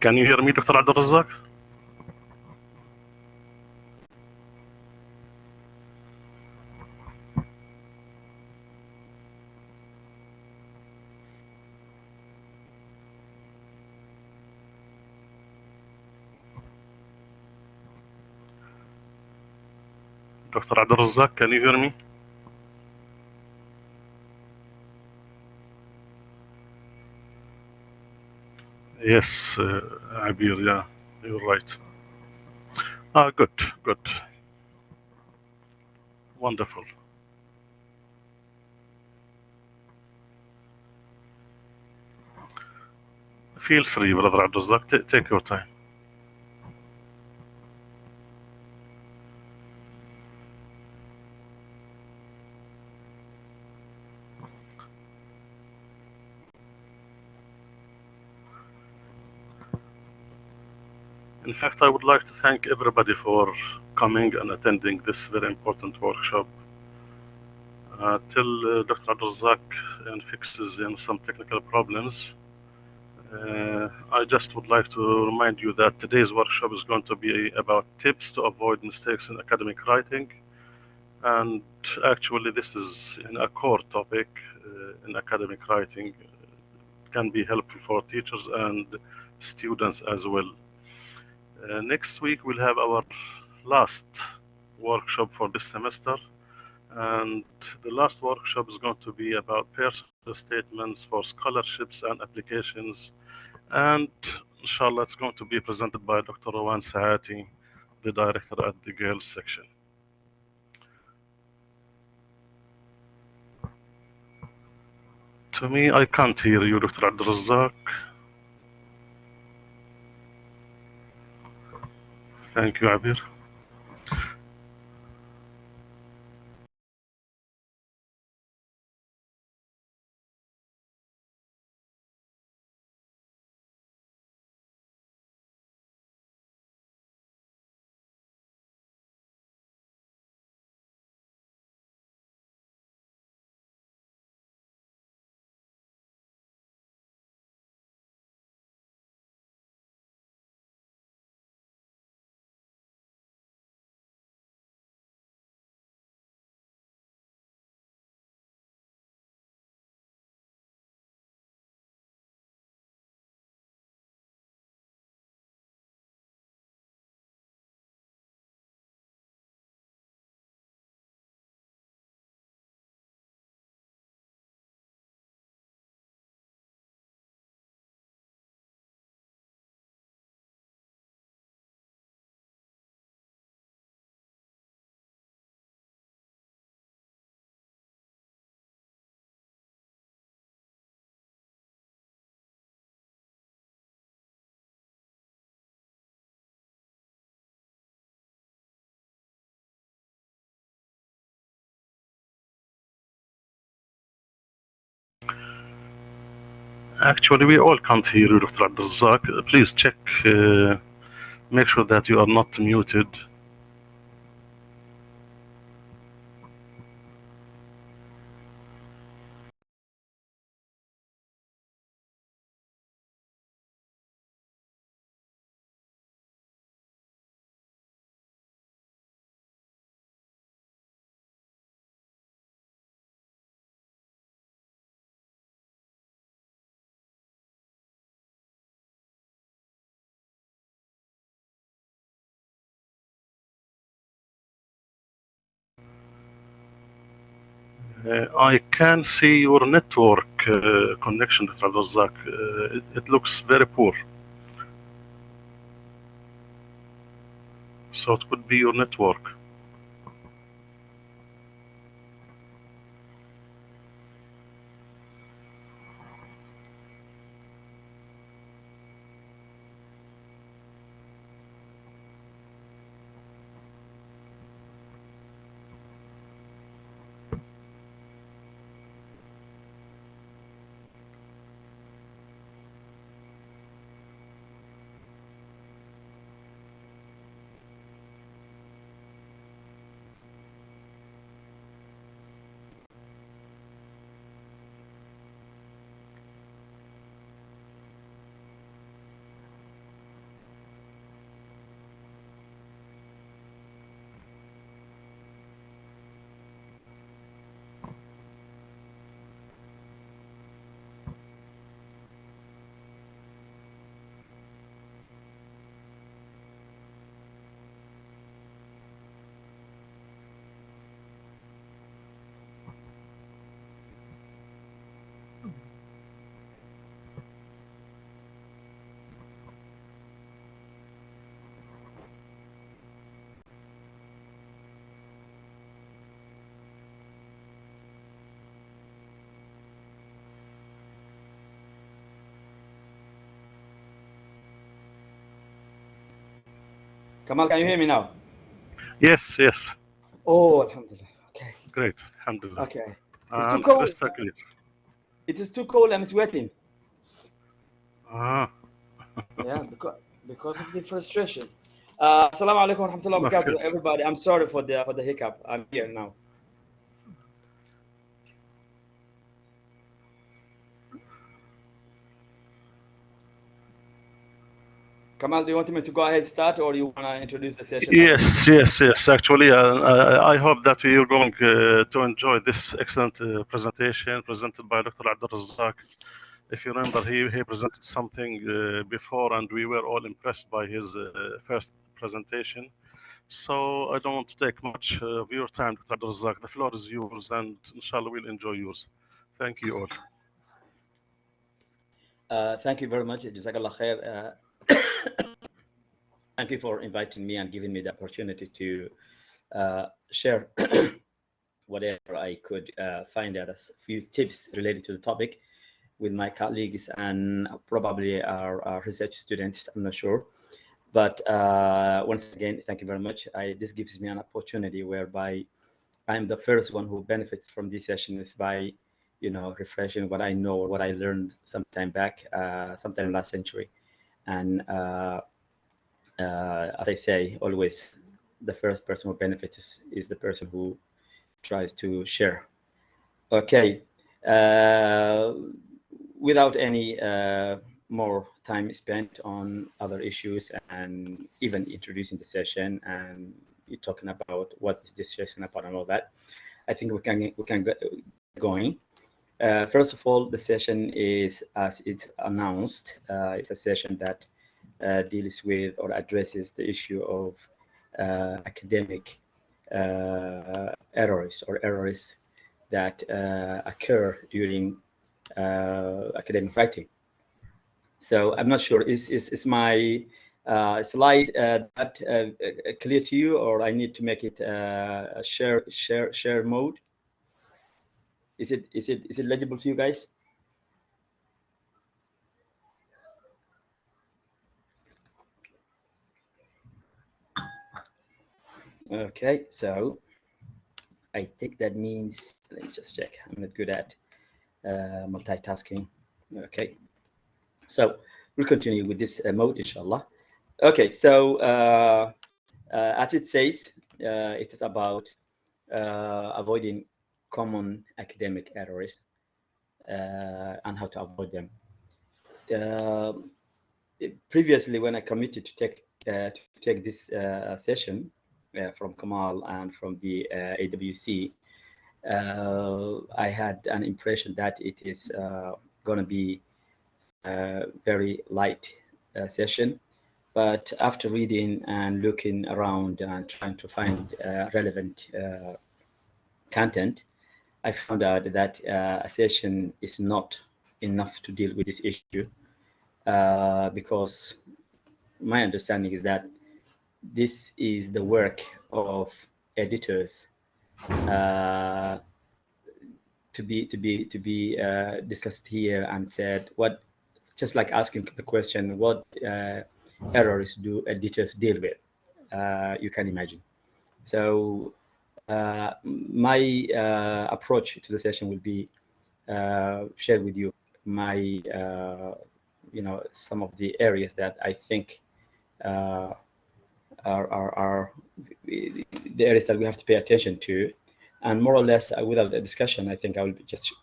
Can you hear me, Dr. Abdirazak? Dr. Abdirazak, can you hear me? Yes, Abir, yeah, you're right. Good, good, wonderful. Feel free, Brother Abdirazak, take your time. In fact, I would like to thank everybody for coming and attending this very important workshop. Till Dr. Abdirazak fixes some technical problems, I just would like to remind you that today's workshop is going to be about tips to avoid mistakes in academic writing. And actually, this is a core topic in academic writing. It can be helpful for teachers and students as well. Next week, we'll have our last workshop for this semester. And the last workshop is going to be about personal statements for scholarships and applications. And inshallah, it's going to be presented by Dr. Rawan Saati, the director at the girls section. To me, I can't hear you, Dr. Abdirazak. Thank you, Abir. Actually, we all can't hear you, Dr. Abdirazak. Please check, make sure that you are not muted. I can see your network connection, Dr. Abdirazak. It looks very poor. So it could be your network. Kamal, can you hear me now? Yes, yes. Oh, Alhamdulillah. Okay. Great. Alhamdulillah. Okay. It's too And cold. crystal clear. It is too cold. I'm sweating. Ah, Yeah, because of the frustration. Assalamu alaikum wa rahmatullahi wa okay. barakatuh, everybody. I'm sorry for the hiccup. I'm here now. Kamal, do you want me to go ahead and start, or you want to introduce the session after? Yes, yes, yes. Actually, I hope that you're going to enjoy this excellent presentation presented by Dr. Abdirazak. If you remember, he presented something before, and we were all impressed by his first presentation. So I don't want to take much of your time, Dr. Abdirazak. The floor is yours, and inshallah, we'll enjoy yours. Thank you all. Thank you very much. Jazakallah khair. Thank you for inviting me and giving me the opportunity to share whatever I could find out as few tips related to the topic with my colleagues and probably our research students. I'm not sure. But once again, thank you very much. This gives me an opportunity whereby I'm the first one who benefits from this session is by, refreshing what I know or what I learned sometime back, sometime last century. And as I say, always the first person who benefits is the person who tries to share. Okay. Uh, Without any more time spent on other issues and even introducing the session and talking about what is this session about and all that, I think we can get going. First of all, the session is, as it's announced, it's a session that deals with or addresses the issue of academic errors or errors that occur during academic writing. So I'm not sure, is my slide that clear to you, or I need to make it a share mode? Is it legible to you guys? Okay, so I think that means, let me just check. I'm not good at multitasking. Okay, so we'll continue with this mode, inshallah. Okay, so as it says, it is about avoiding common academic errors and how to avoid them. Uh, Previously, when I committed to take this session from Kamal and from the AWC, I had an impression that it is going to be a very light session. But after reading and looking around and trying to find relevant content, I found out that a session is not enough to deal with this issue because my understanding is that this is the work of editors uh, to be discussed here and said what, just like asking the question, what errors do editors deal with? You can imagine. So my approach to the session will be share with you my some of the areas that I think uh, are the areas that we have to pay attention to, and more or less without a discussion, I think I will be just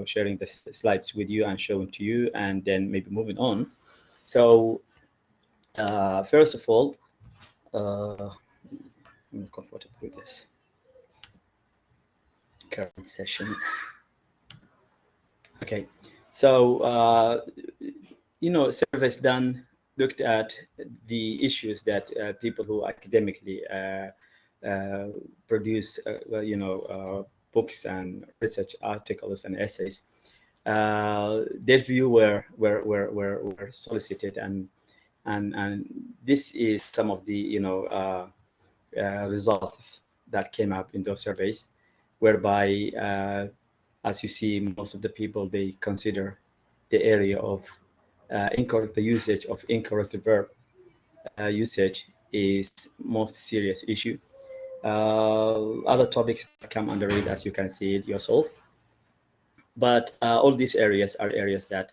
sharing the slides with you and showing to you, and then maybe moving on. So first of all, I'm not comfortable with this current session. Okay, so surveys done looked at the issues that people who academically uh, produce, books and research articles and essays. Their view were solicited, and this is some of the results that came up in those surveys, whereby as you see, most of the people, they consider the area of the usage of incorrect verb usage is most serious issue. Other topics that come under it, as you can see it yourself. But all these areas are areas that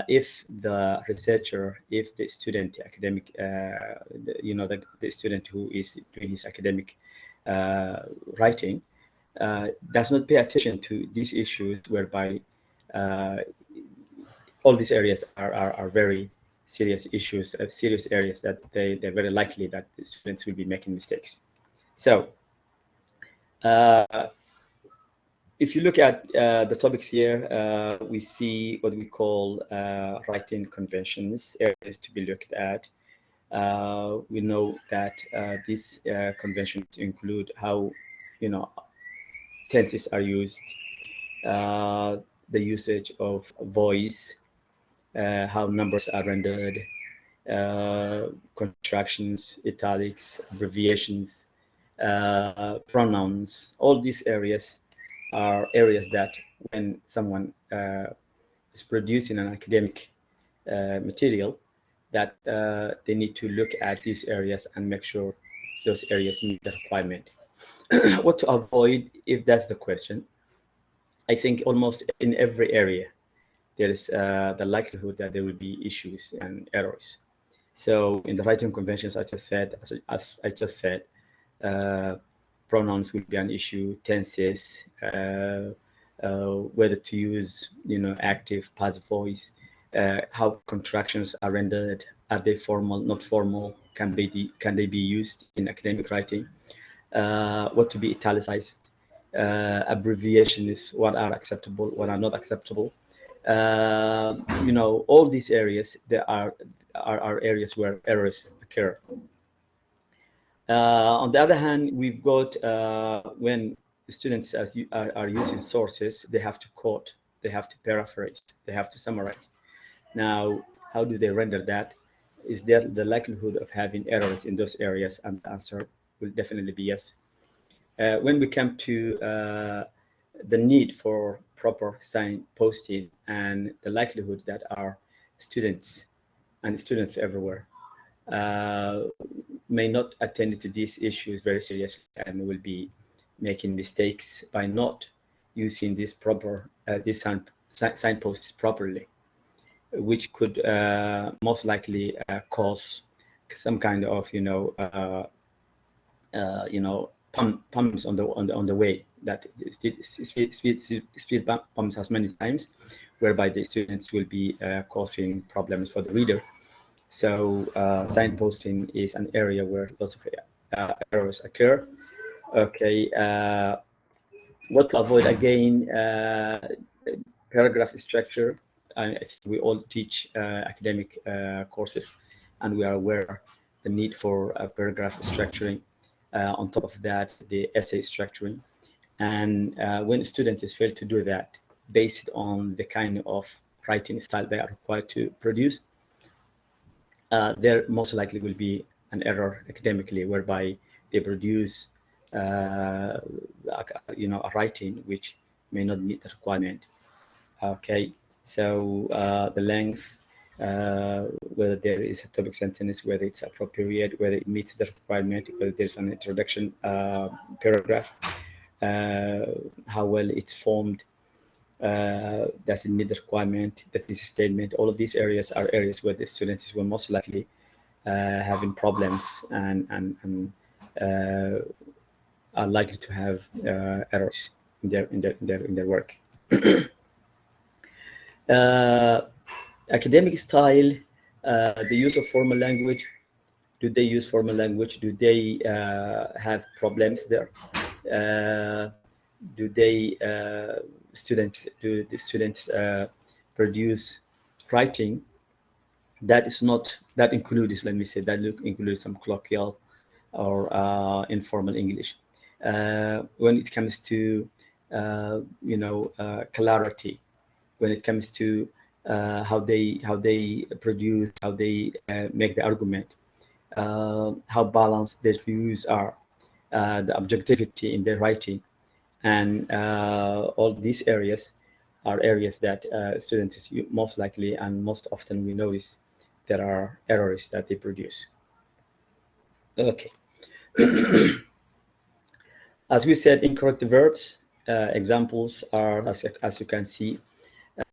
if the researcher, if the student academic, the student who is doing his academic writing does not pay attention to these issues, whereby uh, all these areas are very serious issues, serious areas that they're very likely that the students will be making mistakes. So if you look at the topics here, we see what we call writing conventions, areas to be looked at. We know that these conventions include how, tenses are used, uh, the usage of voice, how numbers are rendered, contractions, italics, abbreviations, pronouns. All these areas are areas that when someone is producing an academic material, that they need to look at these areas and make sure those areas meet the requirement. What to avoid, if that's the question? I think almost in every area there is the likelihood that there will be issues and errors. So in the writing conventions, as I just said, uh, pronouns will be an issue, tenses, whether to use, active, passive voice, how contractions are rendered, are they formal, not formal, can they be used in academic writing, what to be italicized, abbreviations, what are acceptable, what are not acceptable. All these areas, there are areas where errors occur. On the other hand, we've got when students are using sources, they have to quote, they have to paraphrase, they have to summarize. Now, how do they render that? Is there the likelihood of having errors in those areas? And the answer will definitely be yes. When we come to the need for proper sign posting and the likelihood that our students and students everywhere uh, may not attend to these issues very seriously and will be making mistakes by not using these signposts properly, which could most likely cause some kind of pumps on the way, that speed bumps as many times, whereby the students will be causing problems for the reader. So signposting is an area where lots of errors occur. Okay, what to avoid again? Paragraph structure. I think we all teach academic courses, and we are aware the need for paragraph structuring. On top of that, the essay structuring. And when students fail to do that, based on the kind of writing style they are required to produce, there most likely will be an error academically, whereby they produce a writing which may not meet the requirement. Okay, so the length, whether there is a topic sentence, whether it's appropriate, whether it meets the requirement, whether there's an introduction paragraph, how well it's formed, does it meet the requirement, the thesis statement. All of these areas are areas where the students will most likely having problems and are likely to have errors in their work. Academic style, the use of formal language. Do they use formal language? Do they have problems there? Do the students produce writing that is not, that includes, let me say, that includes some colloquial or informal English. When it comes to clarity, when it comes to how they produce, how they make the argument, how balanced their views are, the objectivity in their writing, and all these areas are areas that students most likely and most often we notice there are errors that they produce. Okay. As we said, incorrect verbs, examples are, as you can see,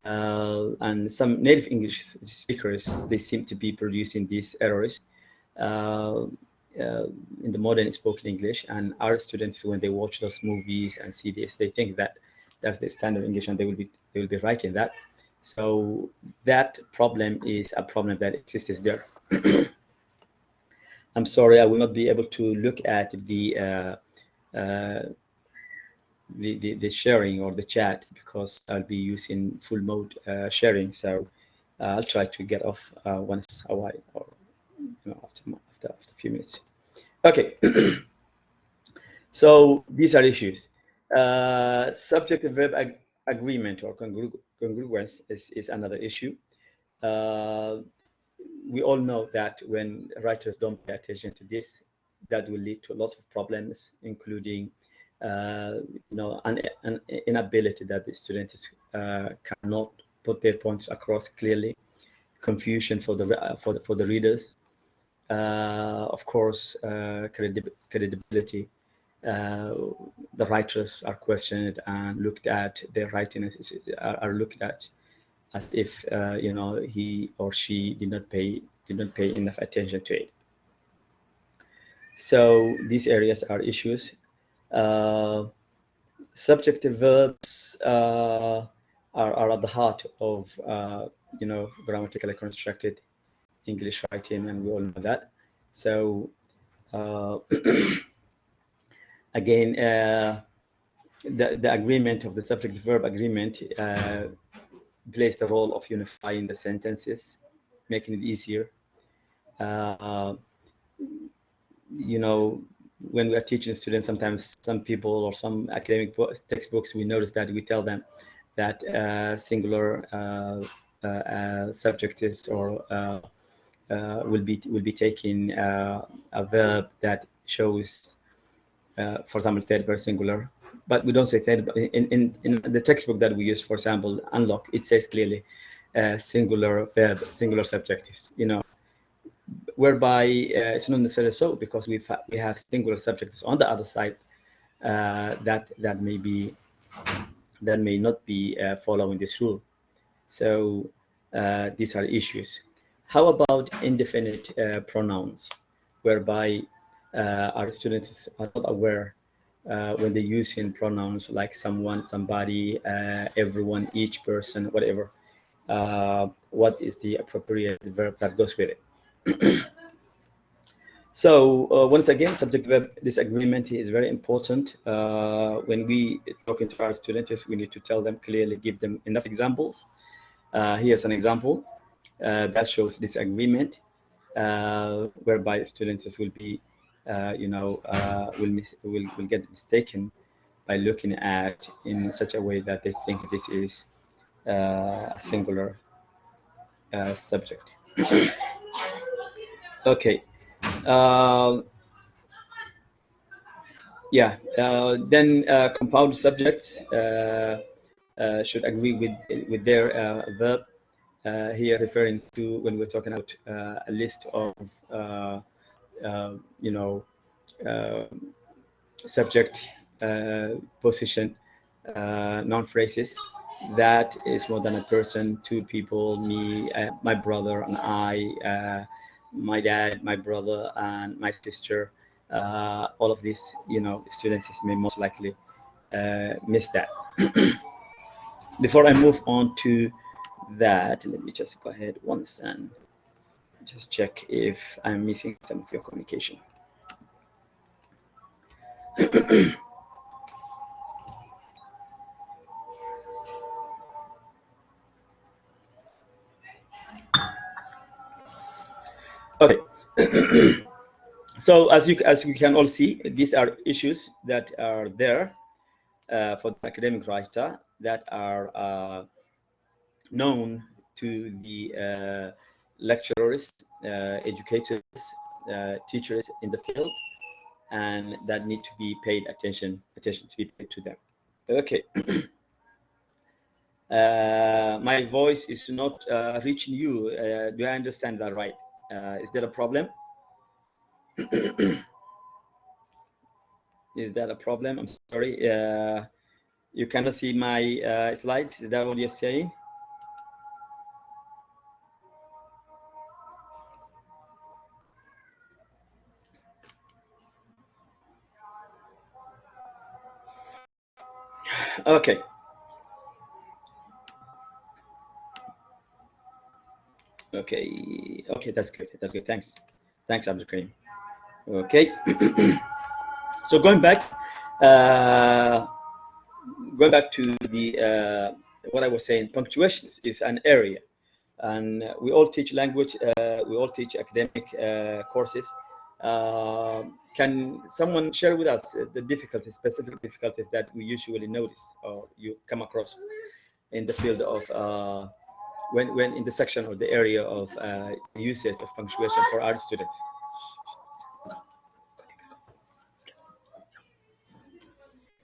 and some native English speakers, they seem to be producing these errors uh, in the modern spoken English. And our students, when they watch those movies and see this, they think that that's the standard English, and they will be writing that. So that problem is a problem that exists there. I'm sorry, I will not be able to look at uh, the sharing or the chat because I'll be using full mode sharing. So I'll try to get off once a while, or after a few minutes. Okay. So these are issues. Subject and verb agreement or congruence is another issue. Uh, we all know that when writers don't pay attention to this, that will lead to lots of problems, including an inability that the students cannot put their points across clearly, confusion for the readers, of course, credibility. The writers are questioned and looked at. Their writing are looked at as if he or she did not pay enough attention to it. So these areas are issues. Uh, Subjective verbs are at the heart of grammatically constructed English writing, and we all know that. So uh, again, the agreement of the subject-verb agreement plays the role of unifying the sentences, making it easier. Uh, when we are teaching students, sometimes some people or some academic textbooks, we notice that we tell them that singular subject is or will be taking a verb that shows, for example, third person singular, but we don't say third. In the textbook that we use, for example, Unlock, it says clearly singular verb, singular subjects. Whereby it's not necessarily so, because we have singular subjects on the other side that may not be following this rule. So these are issues. How about indefinite pronouns, whereby our students are not aware when they use in pronouns like someone, somebody, everyone, each person, whatever, what is the appropriate verb that goes with it. So once again, subject-verb disagreement is very important. When we talking to our students, we need to tell them clearly, give them enough examples. Here's an example that shows disagreement, whereby students will be, will get mistaken by looking at in such a way that they think this is a singular subject. Okay. Uh, Yeah, then compound subjects should agree with their verb. Here, referring to when we're talking about a list of you know uh, subject, position, noun phrases. That is more than a person, two people, me, my brother, and I, my dad, my brother, and my sister. All of these, students may most likely miss that. Before I move on to that, let me just go ahead once and just check if I'm missing some of your communication. Okay. So as we can all see, these are issues that are there for the academic writer, that are known to the lecturers, educators, teachers in the field, and that need to be paid attention to be paid to them. Okay. My voice is not reaching you. Do I understand that right? Is there a problem? Is that a problem? I'm sorry. You cannot see my slides. Is that what you're saying? Okay. Okay, that's good. That's good. Thanks, Abdul. Okay. So uh, going back to the what I was saying, punctuation is an area, and we all teach language. We all teach academic courses. Can someone share with us the difficulties, specific difficulties that we usually notice or you come across in the field of when in the section or the area of the usage of punctuation for our students?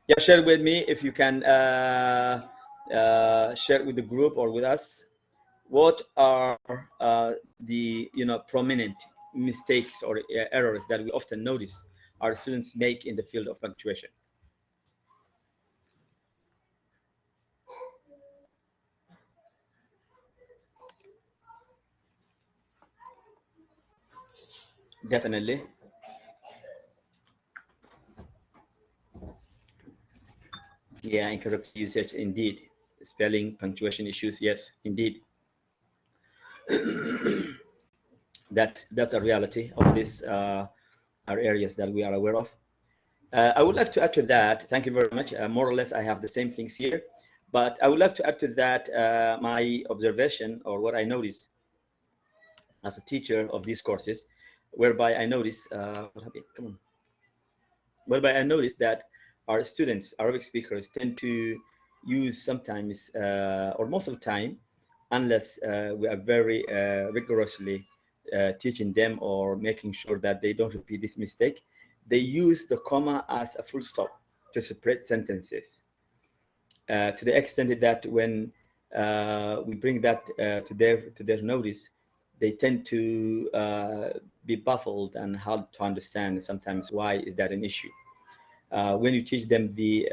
Yeah, share with me if you can share with the group or with us. What are the prominent mistakes or errors that we often notice our students make in the field of punctuation? Definitely. Yeah, incorrect usage indeed. Spelling, punctuation issues, yes, indeed. That's a reality of these are areas that we are aware of. I would like to add to that, thank you very much. More or less, I have the same things here, but I would like to add to that my observation or what I noticed as a teacher of these courses, whereby I noticed, come on, whereby I noticed that our students, Arabic speakers, tend to use sometimes or most of the time, unless we are very rigorously teaching them or making sure that they don't repeat this mistake, they use the comma as a full stop to separate sentences. To the extent that when we bring that to their notice, they tend to be baffled and hard to understand sometimes why is that an issue. When you teach them the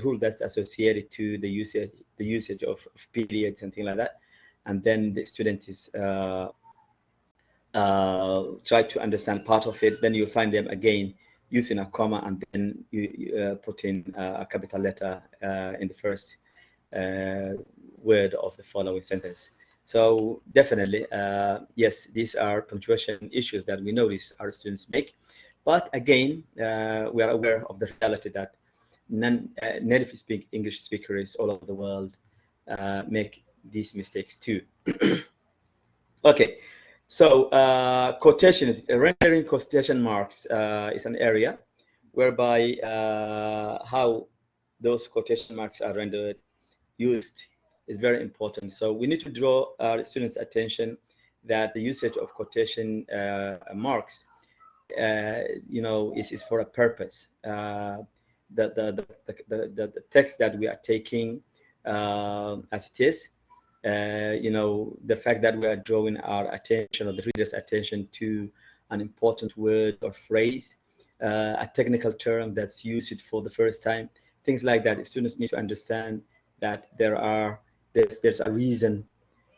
rule that's associated to the usage of periods and things like that, and then the student is try to understand part of it, then you'll find them again using a comma and then you put in a capital letter in the first word of the following sentence. So definitely, yes, these are punctuation issues that we notice our students make. But again, we are aware of the reality that native English speakers all over the world make these mistakes too. Okay, so quotations, rendering quotation marks is an area whereby how those quotation marks are rendered, used is very important. So we need to draw our students' attention that the usage of quotation marks, is for a purpose. The text that we are taking as it is, the fact that we are drawing our attention or the reader's attention to an important word or phrase, a technical term that's used for the first time, things like that. Students need to understand that there's a reason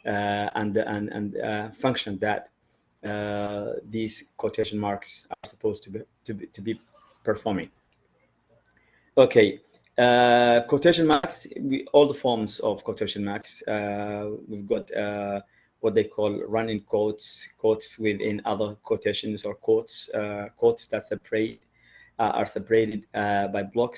and function that these quotation marks are supposed to be performing. Okay, quotation marks, all the forms of quotation marks. We've got what they call running quotes, quotes within other quotations or quotes, quotes that are separated by block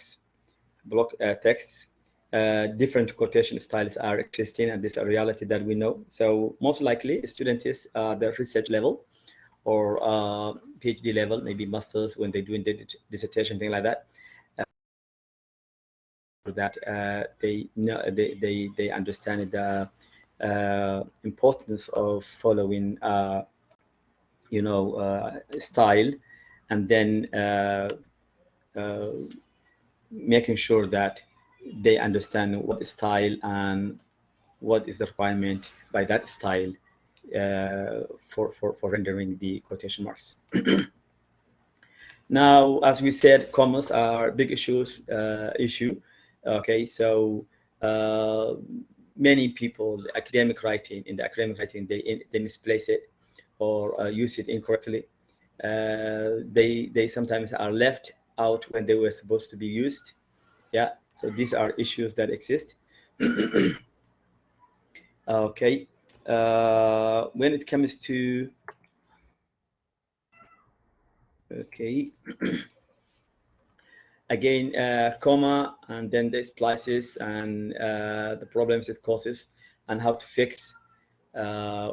texts. Different quotation styles are existing, and this is a reality that we know. So most likely, students is the research level or PhD level, maybe masters when they're doing the dissertation, thing like that. That they know they understand the importance of following style, and then making sure that they understand what is style and what is the requirement by that style for rendering the quotation marks. Now, as we said, commas are big issue. Okay, so many people, academic writing, they misplace it or use it incorrectly. They sometimes are left out when they were supposed to be used. Yeah, so these are issues that exist. Okay, when it comes to, okay, again, comma, and then the splices and the problems it causes and how to fix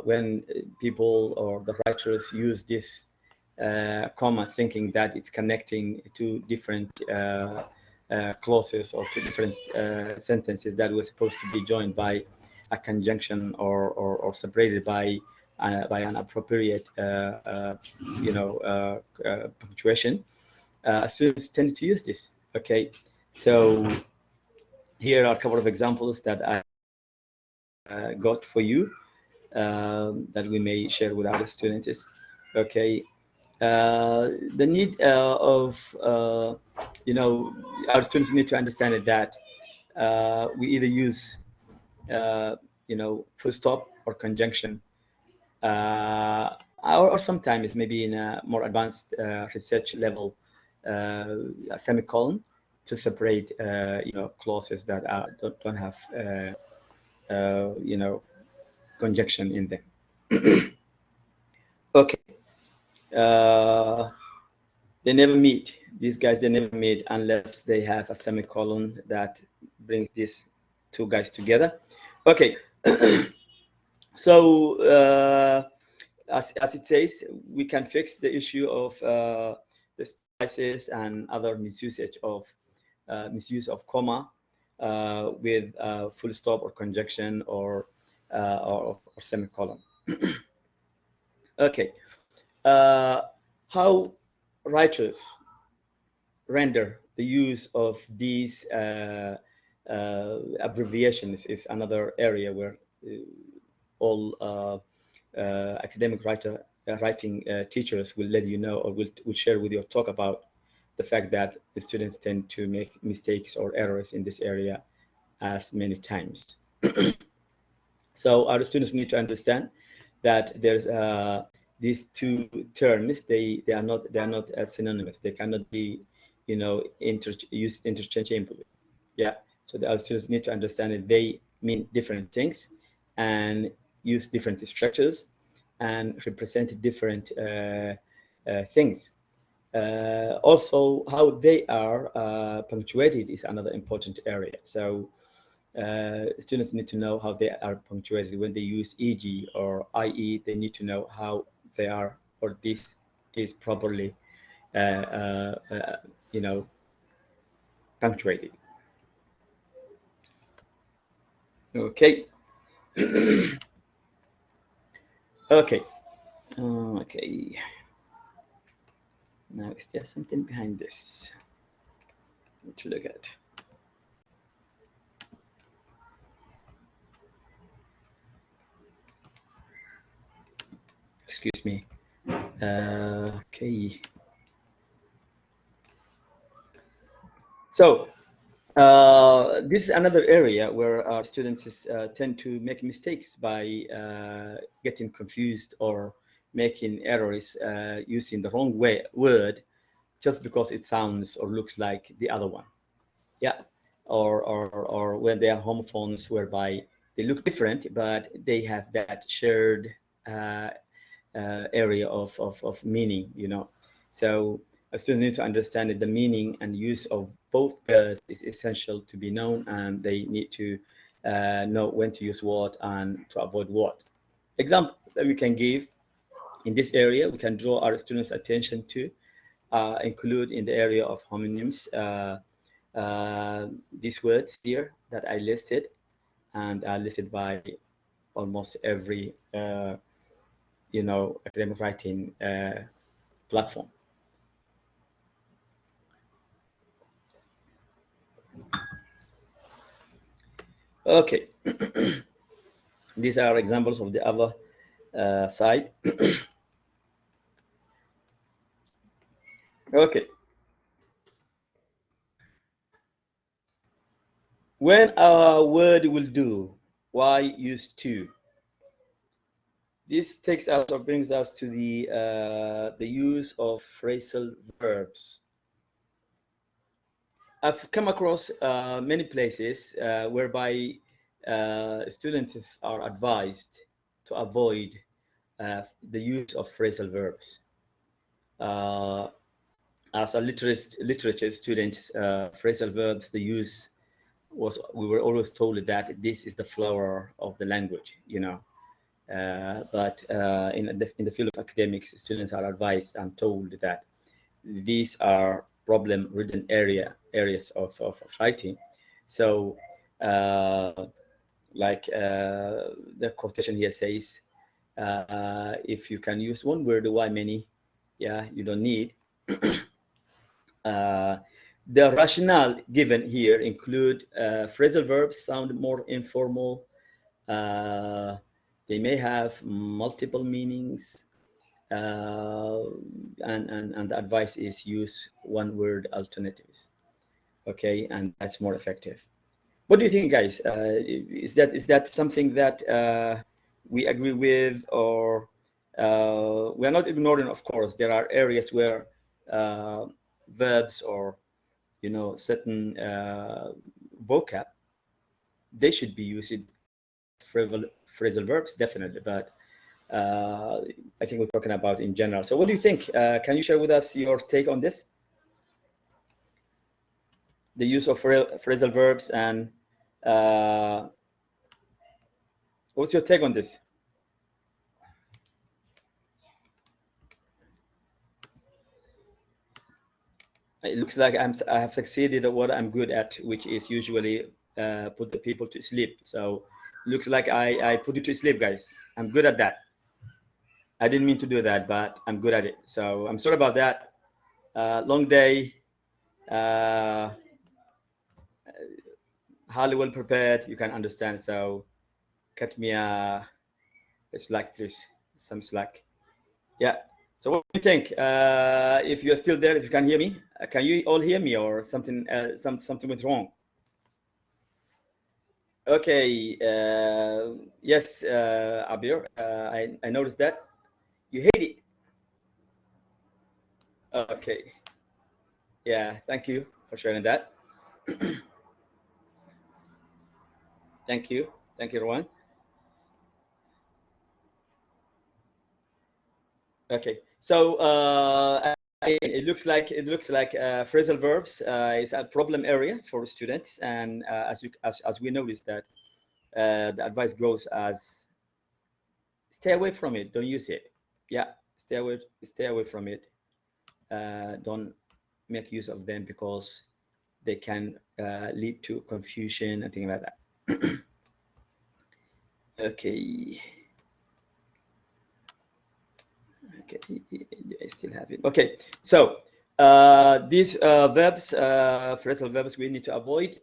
when people or the writers use this comma thinking that it's connecting to different clauses or to different sentences that were supposed to be joined by a conjunction or separated by an appropriate punctuation. Students tend to use this. Okay, so here are a couple of examples that I got for you that we may share with our students. Okay, the need of our students need to understand that we either use full stop or conjunction, or sometimes maybe in a more advanced research level, a semicolon to separate clauses that don't have conjunction in them. Okay, they never meet. These guys, they never meet unless they have a semicolon that brings these two guys together. Okay, so as it says, we can fix the issue of the splices and other misuse of comma with full stop or conjunction or semicolon. Okay, how writers render the use of these abbreviations is another area where all academic writing teachers will let you know or will share with you or talk about the fact that the students tend to make mistakes or errors in this area as many times. So our students need to understand that there's these two terms. They are not synonymous. They cannot be used interchangeably. Yeah. So our students need to understand that they mean different things and use different structures and represent different things. Also, how they are punctuated is another important area. So students need to know how they are punctuated. When they use EG or IE, they need to know how they are, or this is properly, punctuated. Okay. Okay. Okay. Now, is there something behind this to look at? Excuse me. Okay. So this is another area where our students tend to make mistakes by getting confused or making errors using the wrong word just because it sounds or looks like the other one. Yeah, or when they are homophones whereby they look different, but they have that shared area of meaning, So a student needs to understand that the meaning and use of both pairs is essential to be known, and they need to know when to use what and to avoid what. Example that we can give in this area, we can draw our students' attention to include in the area of homonyms these words here that I listed, and are listed by almost every academic writing platform. Okay, these are examples of the other side. Okay. When a word will do, why use to? This takes us or brings us to the use of phrasal verbs. I've come across many places whereby students are advised to avoid the use of phrasal verbs. As a literature students, phrasal verbs, the use we were always told that this is the flower of the language, you know. But in the field of academics, students are advised and told that these are problem-ridden areas of writing. So, the quotation here says, if you can use one word, why many? Yeah, you don't need. The rationale given here include phrasal verbs sound more informal. They may have multiple meanings, and the advice is use one word alternatives. Okay, and that's more effective. What do you think, guys? Is that something that we agree with, or we are not ignoring? Of course, there are areas where verbs or certain vocab, they should be used phrasal verbs, definitely, but I think we're talking about in general. So what do you think? Can you share with us your take on this? The use of phrasal verbs, and uh, what's your take on this? It looks like I have succeeded at what I'm good at, which is usually put the people to sleep. So looks like I put you to sleep, guys. I'm good at that. I didn't mean to do that, but I'm good at it. So I'm sorry about that. Long day, uh, highly well prepared. You can understand. So cut me a slack, please. Some slack. Yeah. So what do you think? If you're still there, if you can hear me, can you all hear me, or something? Something went wrong. Okay. Yes, Abir. I noticed that you hate it. Okay. Yeah. Thank you for sharing that. Thank you. Thank you, everyone. Okay. So it looks like phrasal verbs is a problem area for students, and as we noticed that the advice goes as stay away from it. Don't use it. Yeah, stay away from it. Don't make use of them because they can lead to confusion and things like that. Okay. Okay, I still have it. Okay, so these verbs, phrasal verbs, we need to avoid.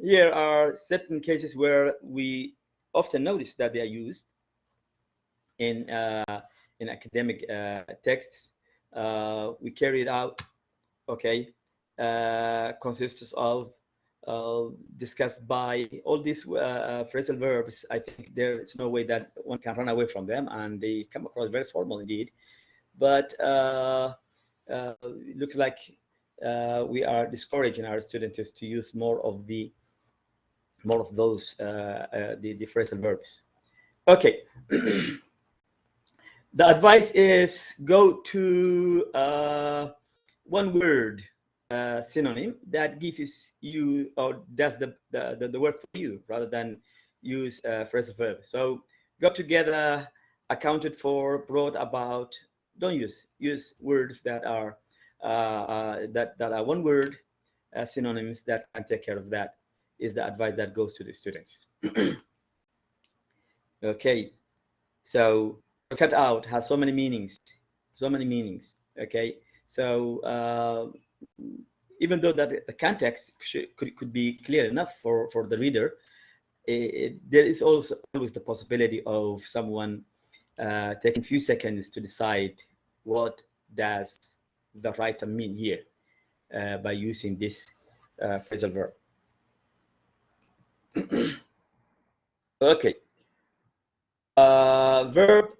Here are certain cases where we often notice that they are used in academic texts. We carry it out. Okay, consists of discussed by all these phrasal verbs. I think there is no way that one can run away from them, and they come across very formal indeed. But it looks like we are discouraging our students to use more of those the phrasal verbs. Okay. The advice is go to one word synonym that gives you or does the work for you rather than use phrasal verb. So go together, accounted for, brought about. Don't use words that are that are one word synonyms that can take care of that. Is the advice that goes to the students. Okay. So cut out has so many meanings, so many meanings. Okay, so even though that the context could be clear enough for the reader, there is also always the possibility of someone taking a few seconds to decide what does the right mean here by using this phrasal verb. Okay. Verb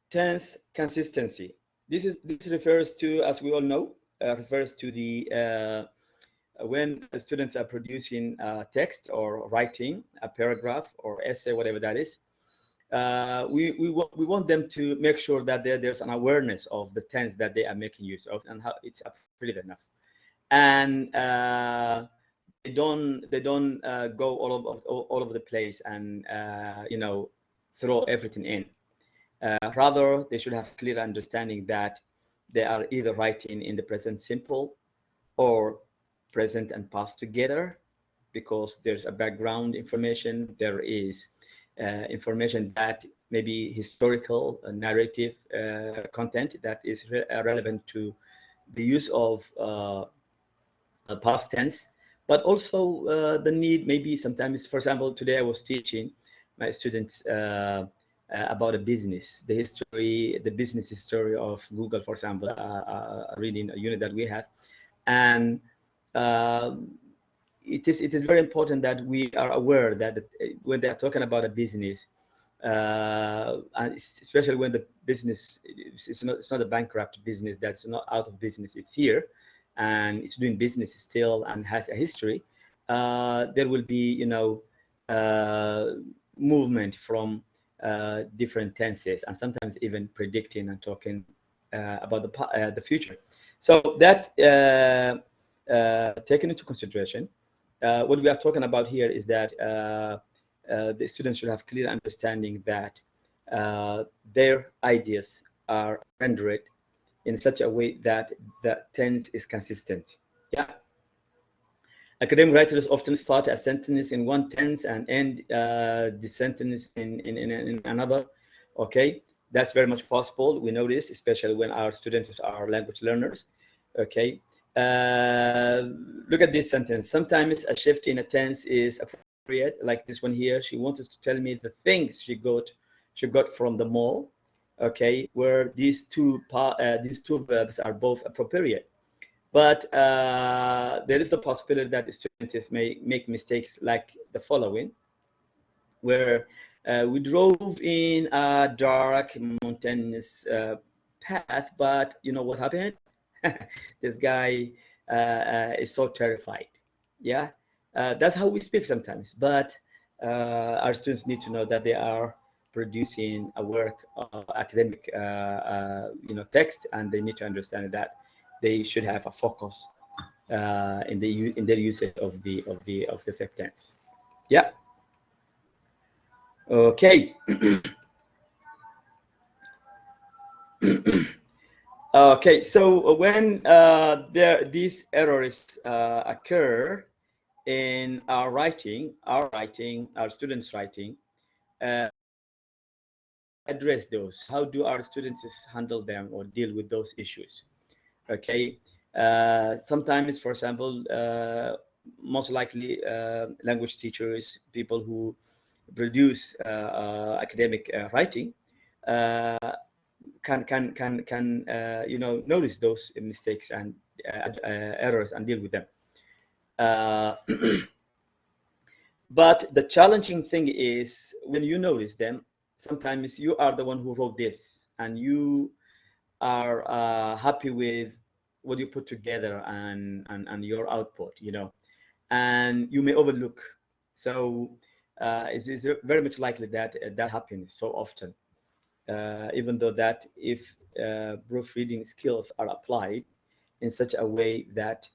tense consistency. This refers to, as we all know, refers to the when students are producing text or writing a paragraph or essay, whatever that is. We want them to make sure that there's an awareness of the tense that they are making use of and how it's appropriate enough, and they don't go all over the place and throw everything in. Rather, they should have clear understanding that they are either writing in the present simple or present and past together, because there's a background information, there is information that may be historical, narrative content that is relevant to the use of past tense, but also the need maybe sometimes. For example, today I was teaching my students about a business, the business history of Google, for example, reading a unit that we have. And it is very important that we are aware that when they are talking about a business, and especially when the business it's not a bankrupt business that's not out of business, it's here and it's doing business still and has a history, there will be movement from different tenses, and sometimes even predicting and talking about the future. So that taken into consideration, what we are talking about here is that the students should have clear understanding that their ideas are rendered in such a way that the tense is consistent. Yeah. Academic writers often start a sentence in one tense and end the sentence in another. Okay, that's very much possible. We know this, especially when our students are language learners. Okay, look at this sentence. Sometimes a shift in a tense is appropriate, like this one here. She wanted to tell me the things she got from the mall. Okay, where these two verbs are both appropriate. But there is the possibility that the students may make mistakes like the following, where we drove in a dark mountainous path, but you know what happened? This guy is so terrified. Yeah, that's how we speak sometimes, but our students need to know that they are producing a work of academic text, and they need to understand that they should have a focus in their usage of the fifth tense. Yeah. Okay. Okay. So when these errors occur in our students' writing, address those. How do our students handle them or deal with those issues? Okay. Sometimes, for example, most likely language teachers, people who produce academic writing, can notice those mistakes and errors and deal with them. But the challenging thing is when you notice them, sometimes you are the one who wrote this and you are happy with what you put together and your output, and you may overlook. So it's very much likely that that happens so often, even though that if proofreading skills are applied in such a way that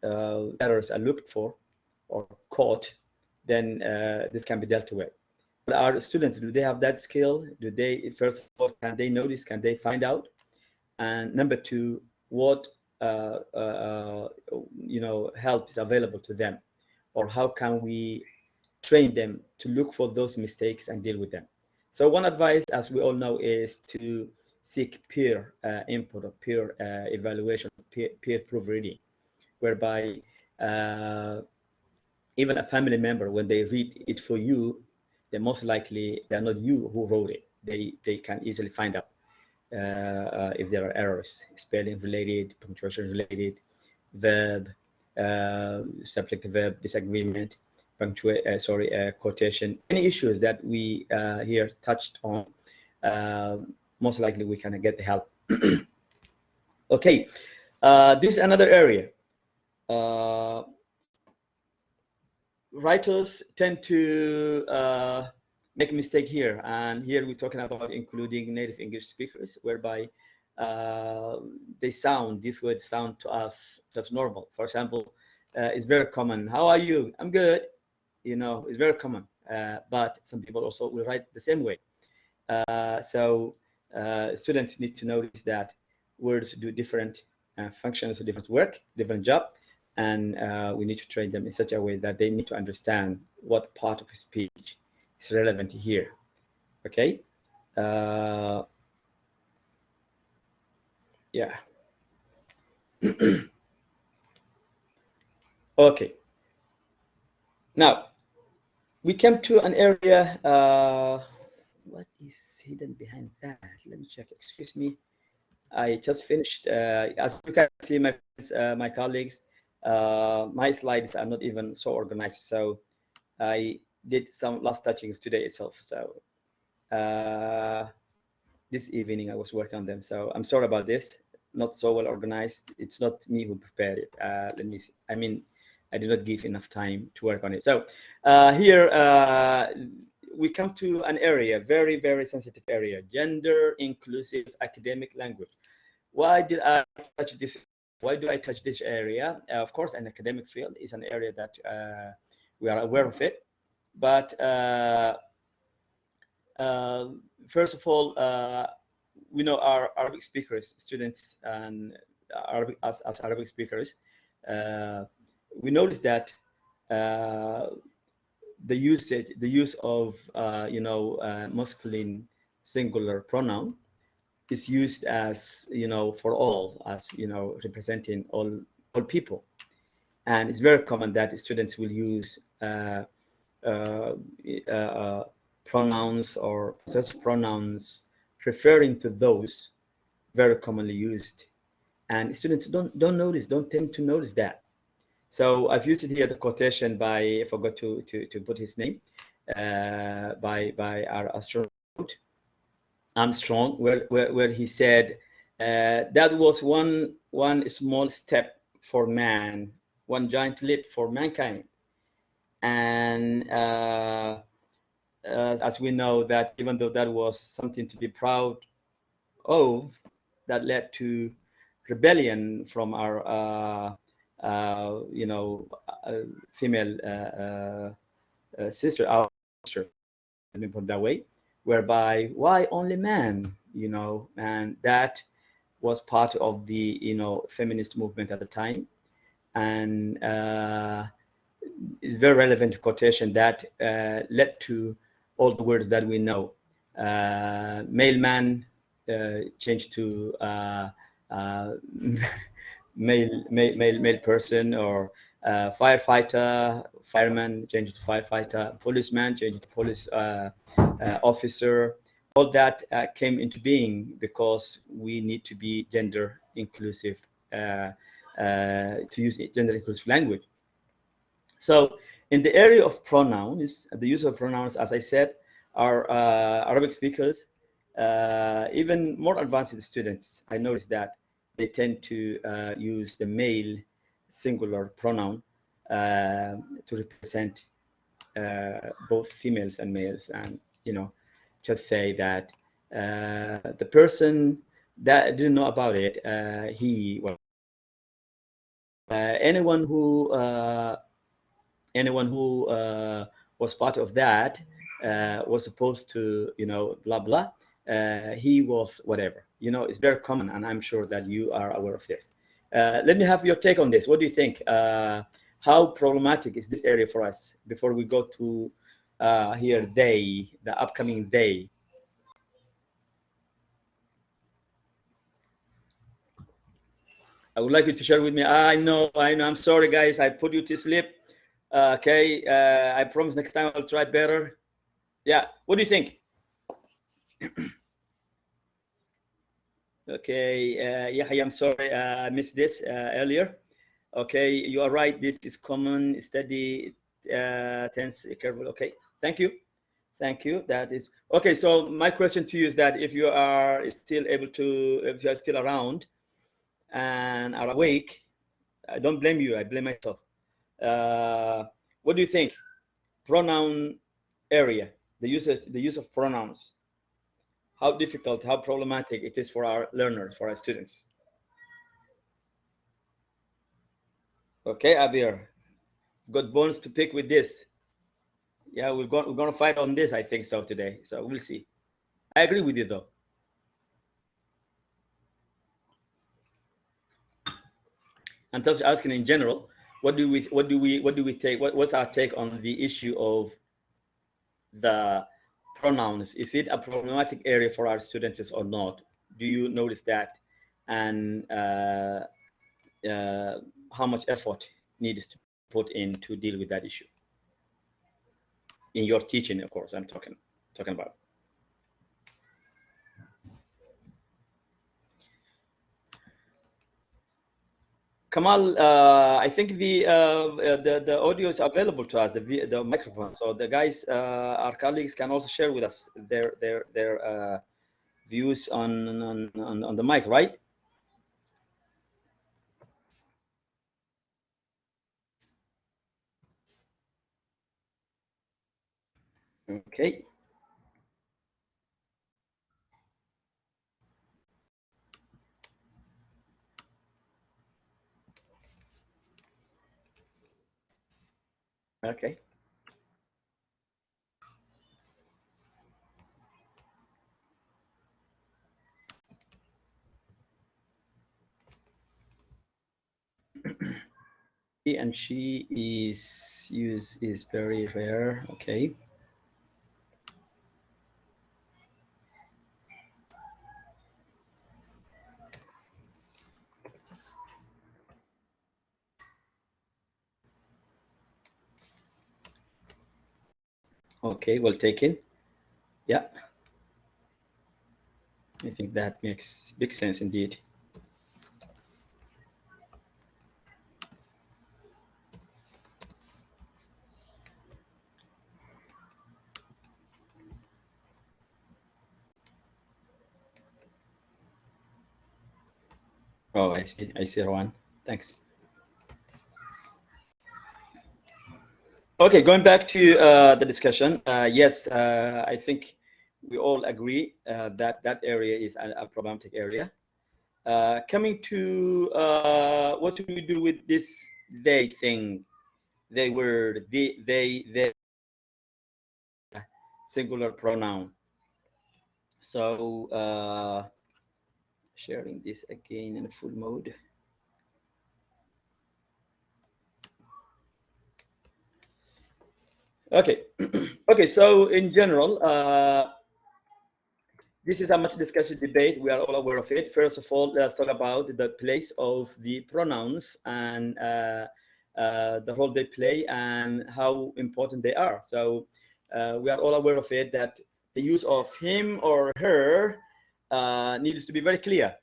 errors are looked for or caught, then this can be dealt with. But our students, do they have that skill? Do they, first of all, can they notice, can they find out? And number two, what help is available to them, or how can we train them to look for those mistakes and deal with them? So one advice, as we all know, is to seek peer input or peer evaluation, peer proofreading, whereby even a family member, when they read it for you, they're most likely they're not you who wrote it. They can easily find out if there are errors, spelling related, punctuation related, verb, subject verb disagreement, quotation, any issues that we here touched on, most likely we can get the help. Okay, this is another area. Writers tend to make a mistake here, and here we're talking about including native English speakers, whereby these words sound to us just normal. For example, it's very common. How are you? I'm good. You know, it's very common. But some people also will write the same way. So students need to notice that words do different functions, or different work, different job, and we need to train them in such a way that they need to understand what part of speech is relevant here. Okay. Yeah. Okay. Now we come to an area. What is hidden behind that? Let me check. Excuse me. I just finished. As you can see, my friends, my colleagues, my slides are not even so organized. So I did some last touchings today itself. So this evening I was working on them. So I'm sorry about this. Not so well organized. It's not me who prepared it. Let me see. I mean, I did not give enough time to work on it. So here we come to an area, very, very sensitive area, gender inclusive academic language. Why did I touch this? Why do I touch this area? Of course, an academic field is an area that we are aware of it. But first of all, we know our Arabic speakers, students, and Arabic as Arabic speakers, we notice that the use of masculine singular pronoun is used as for all, as representing all people, and it's very common that students will use pronouns or possessive pronouns referring to those very commonly used, and students don't tend to notice that. So I've used it here, the quotation by, I forgot to put his name, by our astronaut Armstrong, where he said that was one small step for man, one giant leap for mankind. And as we know, that even though that was something to be proud of, that led to rebellion from our female sister, our sister, let me put it that way, whereby why only man, and that was part of the feminist movement at the time. And it's very relevant quotation that led to all the words that we know. Mailman changed to male person, or firefighter, fireman changed to firefighter, policeman changed to police officer. All that came into being because we need to be gender inclusive, to use gender inclusive language. So in the area of pronouns, the use of pronouns, as I said, our Arabic speakers, even more advanced students, I noticed that they tend to use the male singular pronoun to represent both females and males, and just say that the person that didn't know about it, anyone who was part of that was supposed to blah blah, he was whatever. It's very common, and I'm sure that you are aware of this. Let me have your take on this. What do you think? How problematic is this area for us before we go to here the upcoming day? I would like you to share with me. I know, I'm sorry guys, I put you to sleep. Okay, I promise next time I'll try better. Yeah, what do you think? Okay, Yahya, I'm sorry I missed this earlier. Okay, you are right. This is common, steady, tense, careful. Okay, thank you. Thank you. That is okay. So my question to you is that if you are still able to, if you are still around and are awake, I don't blame you. I blame myself. Uh, what do you think? Pronoun area, the use of pronouns. How difficult, how problematic it is for our learners, for our students. Okay, Abir, got bones to pick with this. Yeah, we're gonna fight on this. I think so today. So we'll see. I agree with you though. I'm just asking in general. What do we take? What's our take on the issue of the pronouns? Is it a problematic area for our students or not? Do you notice that? And how much effort needs to be put in to deal with that issue in your teaching? Of course, I'm talking about. Kamal, I think the audio is available to us, the microphone. So the guys, our colleagues, can also share with us their views on the mic, right? Okay. Okay. He and she is very rare. Okay. Okay, well taken. Yeah, I think that makes big sense indeed. Oh, I see, Rowan. Thanks. Okay, going back to the discussion. Yes, I think we all agree that that area is a problematic area. Coming to what do we do with this they thing? They word, they, singular pronoun. So sharing this again in full mode. Okay, okay. So in general, this is a much discussed debate. We are all aware of it. First of all, let's talk about the place of the pronouns and the role they play and how important they are. So we are all aware of it that the use of him or her needs to be very clear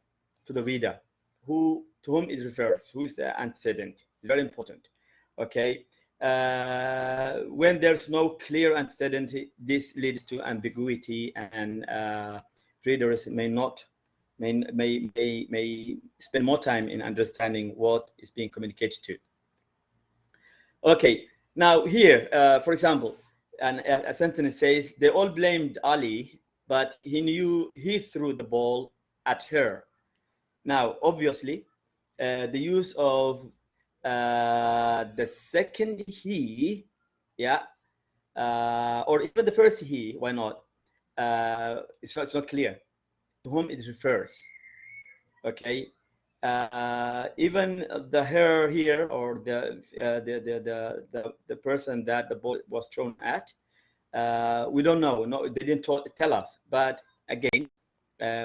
to the reader, to whom it refers, who is the antecedent. It's very important. Okay. When there's no clear antecedent, this leads to ambiguity, and readers may spend more time in understanding what is being communicated to. Okay, now here, for example, a sentence says, they all blamed Ali, but he knew he threw the ball at her. Now, obviously, the use of the second he, yeah, or even the first he, why not? It's not clear to whom it refers. Okay, even the her here, or the person that the ball was thrown at, we don't know. No, they didn't tell us. But again,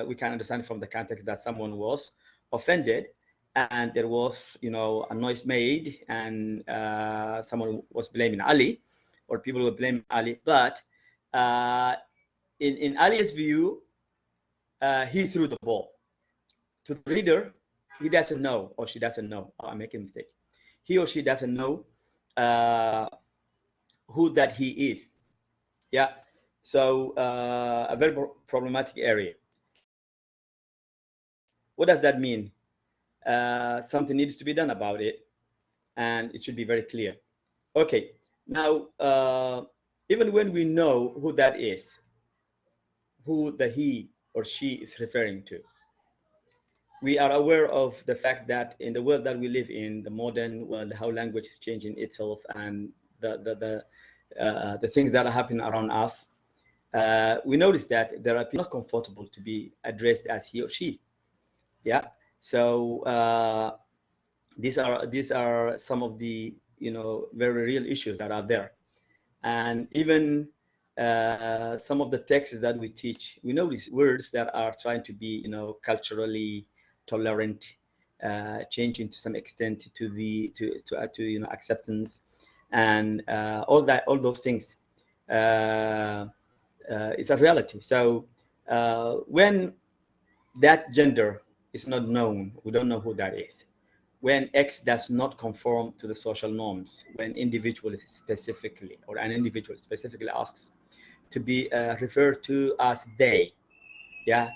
we can understand from the context that someone was offended, and there was, a noise made, and someone was blaming Ali, or people were blaming Ali. But in Ali's view, he threw the ball. to the reader, he doesn't know or she doesn't know. Oh, I'm making a mistake. He or she doesn't know who that he is. Yeah. So a very problematic area. What does that mean? Something needs to be done about it, and it should be very clear. Okay. Now, even when we know who that is, who the he or she is referring to, we are aware of the fact that in the world that we live in, the modern world, how language is changing itself, and the things that are happening around us, we notice that there are people not comfortable to be addressed as he or she. Yeah. So these are some of the very real issues that are there, and even some of the texts that we teach, we notice words that are trying to be culturally tolerant, changing to some extent to the to acceptance, and all those things. It's a reality. So when that gender is not known, we don't know who that is. When X does not conform to the social norms, when individuals specifically, or an individual specifically asks to be referred to as they, yeah,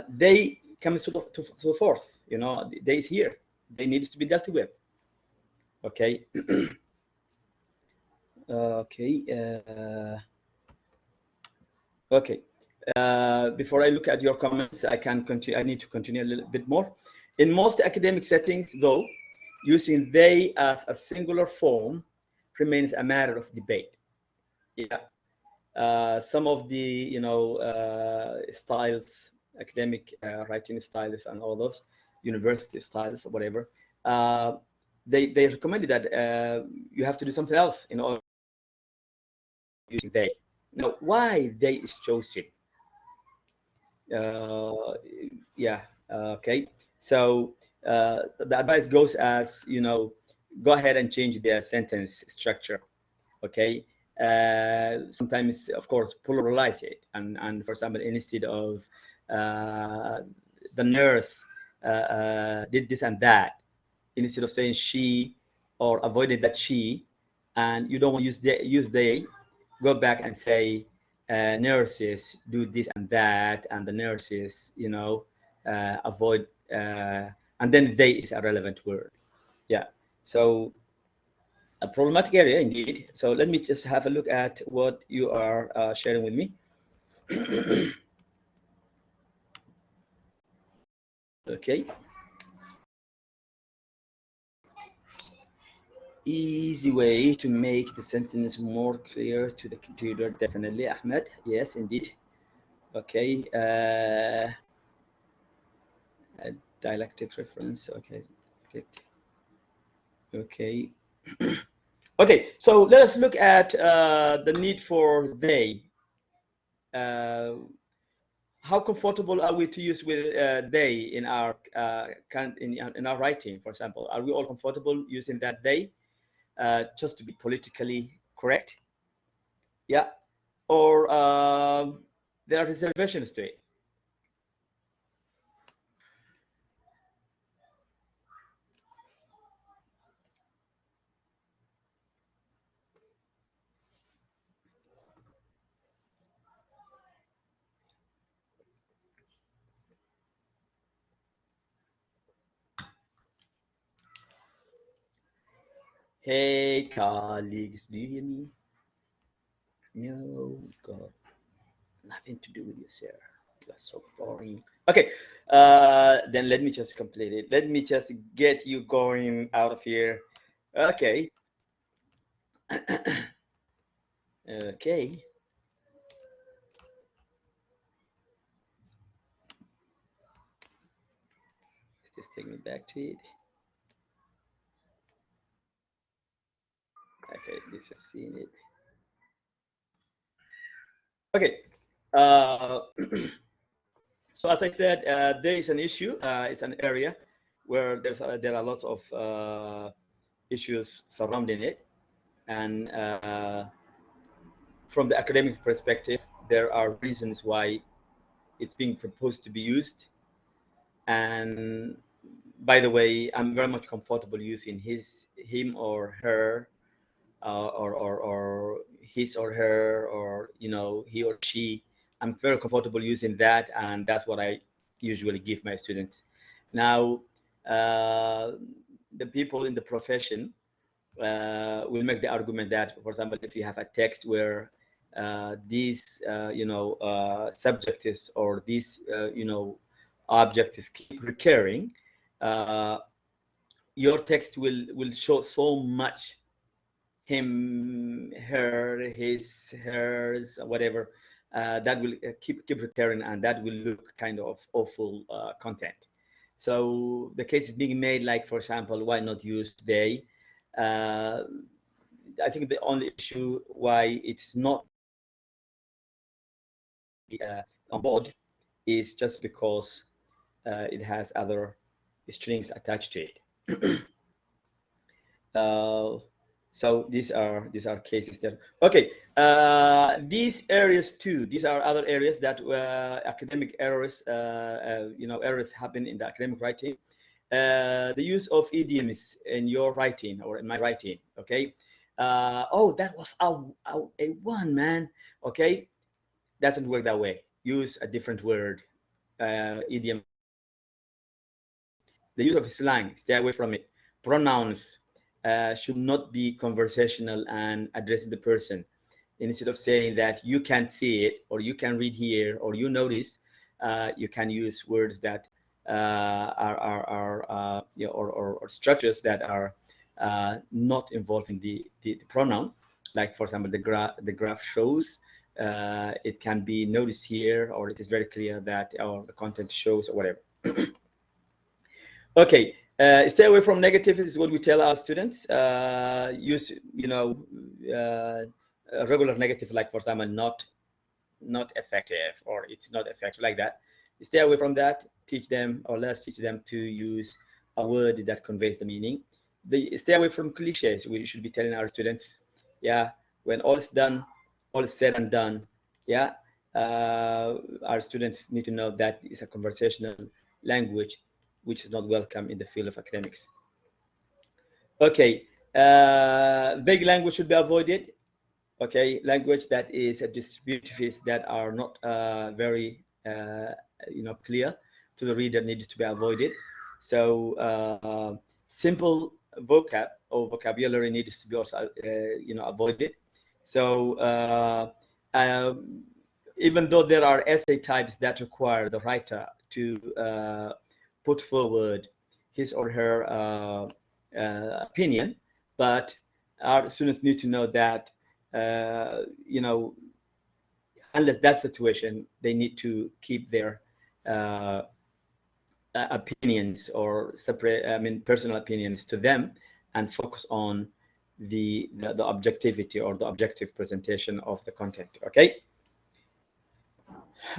they comes to the forth. They is here. They need to be dealt with. Okay. Okay. Okay. Before I look at your comments, I can continue. I need to continue a little bit more. In most academic settings, though, using they as a singular form remains a matter of debate. Yeah. Some of the styles, academic writing styles, and all those university styles or whatever, they recommended that you have to do something else in order using they. Now, why they is chosen? Yeah. Okay. So the advice goes as go ahead and change the sentence structure. Okay. Sometimes, of course, pluralize it, and for example, instead of the nurse did this and that, instead of saying she or avoided that she, and you don't want to use they, go back and say nurses do this and that, and the nurses avoid, and then they is a relevant word. Yeah. So a problematic area indeed. So let me just have a look at what you are sharing with me. Okay. Easy way to make the sentence more clear to the computer, definitely, Ahmed. Yes, indeed. Okay. A dialectic reference. Okay. Okay. Okay. So let us look at the need for they. How comfortable are we to use with they in our in our writing, for example? Are we all comfortable using that they just to be politically correct? Yeah. Or there are reservations to it? Hey, colleagues, do you hear me? No, God, nothing to do with you, sir. You are so boring. Okay, then let me just complete it. Let me just get you going out of here. Okay. Okay. Let's just take me back to it. Okay, let's just see it. Okay. So as I said, there is an issue. It's an area where there are lots of issues surrounding it, and from the academic perspective, there are reasons why it's being proposed to be used. And by the way, I'm very much comfortable using him or her, or his or her, or he or she. I'm very comfortable using that, and that's what I usually give my students. Now, the people in the profession will make the argument that, for example, if you have a text where these subjects or these objectives keep recurring, uh, your text will show so much him, her, his, hers, whatever, that will keep recurring, and that will look kind of awful content. So the case is being made, like, for example, why not use today? I think the only issue why it's not on board is just because it has other strings attached to it. So these are cases there. Okay, these areas too. These are other areas that academic errors, errors happen in the academic writing. The use of idioms in your writing or in my writing. Okay. Oh, that was a one, man. Okay, doesn't work that way. Use a different word. Idiom. The use of slang, stay away from it. Pronouns should not be conversational and addressing the person. Instead of saying that you can see it, or you can read here, or you notice, you can use words that or structures that are not involving the pronoun. Like, for example, the graph shows. It can be noticed here, or it is very clear that, or the content shows, or whatever. Okay, stay away from negative is what we tell our students. Use, a regular negative, like, for example, not effective, or it's not effective, like that. Stay away from that. Teach them, or let's teach them to use a word that conveys the meaning. Stay away from cliches. We should be telling our students, yeah, when all is done, all is said and done, yeah, our students need to know that it's a conversational language, which is not welcome in the field of academics. Okay, vague language should be avoided. Okay, language that is distributives that are not very clear to the reader needs to be avoided. So simple vocab or vocabulary needs to be also avoided. So even though there are essay types that require the writer to put forward his or her opinion, but our students need to know that unless that situation, they need to keep their opinions or separate, personal opinions to them, and focus on the objectivity or the objective presentation of the content. Okay.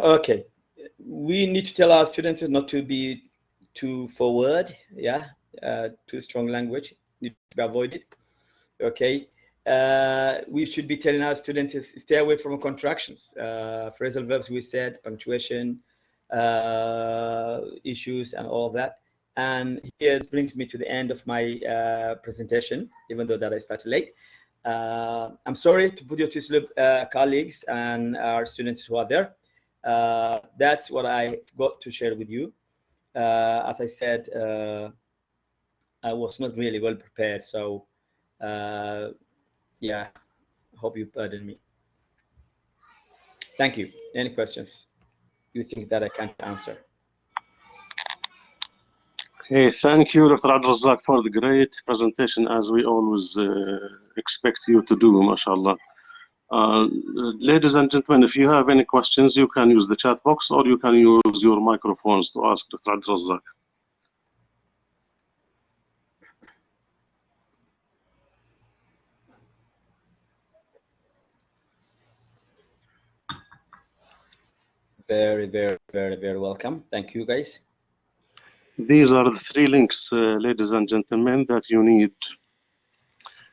Okay. We need to tell our students not to be too forward. Yeah. Too strong language need to be avoided. Okay. We should be telling our students to stay away from contractions. Phrasal verbs, we said, punctuation issues, and all of that. And here this brings me to the end of my presentation, even though that I started late. I'm sorry to put you to sleep, colleagues and our students who are there. That's what I got to share with you. As I said, I was not really well prepared, so yeah, I hope you pardon me. Thank you. Any questions you think that I can't answer? Okay, thank you, Dr. Abdirazak, for the great presentation, as we always expect you to do, mashallah. Ladies and gentlemen, if you have any questions, you can use the chat box, or you can use your microphones to ask Dr. Abdirazak. Very, very, very, very welcome. Thank you, guys. These are the 3 links, ladies and gentlemen, that you need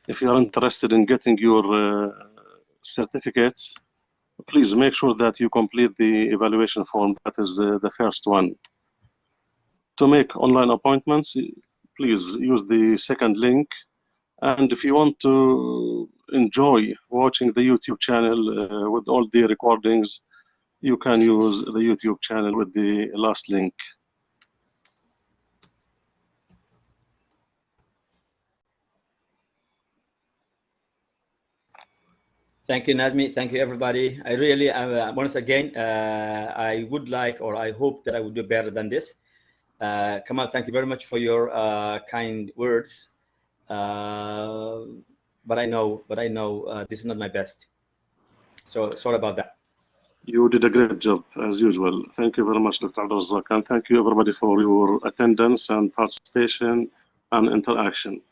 if you are interested in getting your certificates. Please make sure that you complete the evaluation form. That is the first one. to make online appointments, please use the second link. And if you want to enjoy watching the YouTube channel with all the recordings, you can use the YouTube channel with the last link. Thank you, Nazmi. Thank you, everybody. I really, once again, I would like, or I hope that I will do better than this. Kamal, thank you very much for your kind words. But I know this is not my best. So sorry about that. You did a great job, as usual. Thank you very much, Dr. Abdirazak, and thank you, everybody, for your attendance and participation and interaction.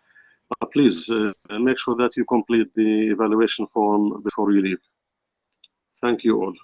Please make sure that you complete the evaluation form before you leave. Thank you all.